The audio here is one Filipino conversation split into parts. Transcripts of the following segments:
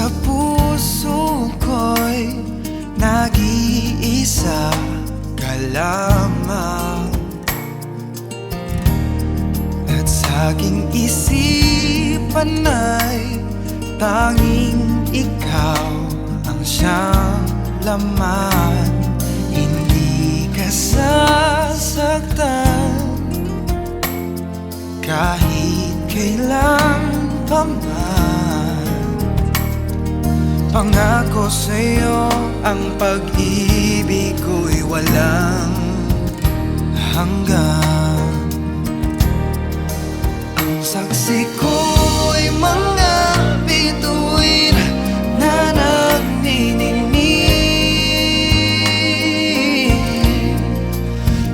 Sa puso ko'y nag-iisa ka lamang, at sa aking isipan ay tanging ikaw ang siyang laman. Hindi ka sasaktan kahit kailan pa man. Pangako sa'yo, ang pag-ibig ko'y walang hanggan. Ang saksi ko'y mga bituin na nagniningning.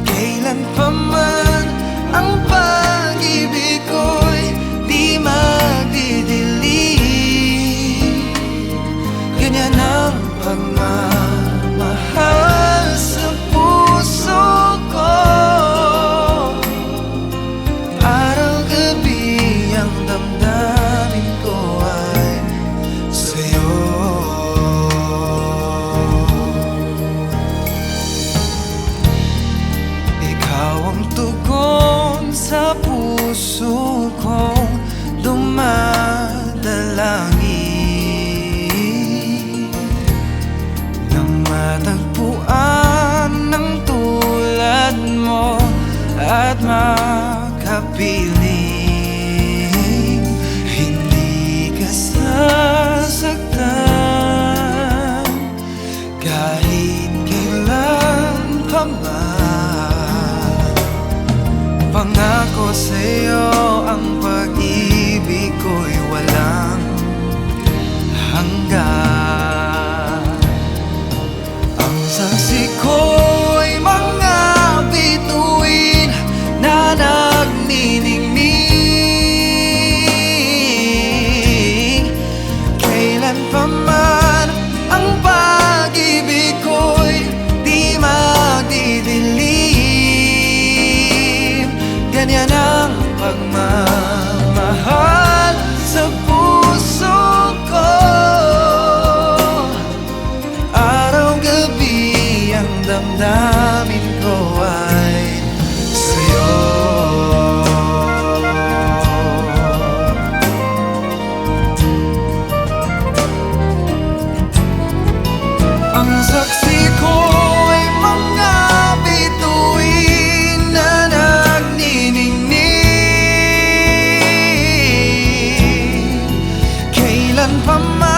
Kailan pa man ang pag-ibig ko'y di magdidilim. Ganyan ang pagmamahal sa puso ko. Araw-gabi ang damdamin ko ay sa'yo. Ikaw ang tugon sa puso kong dumadalangin, nang matagpuan ng tulad mo at makapiling. Hindi ka sasaktan kahit kailan pa man. Pangako sa'yo, ang pag-ibig ko'y walang hanggan. Ang saksi ko'y mga bituin na nagniningning. Kailan pa man ang pag-ibig ko'y di magdidilim. Ganyan ang pagmamahal sa puso ko. Araw-gabi ang damdamin ko ay sa'yo. Ang saksi ko'y mga bituin na nagniningning. Kailan pa man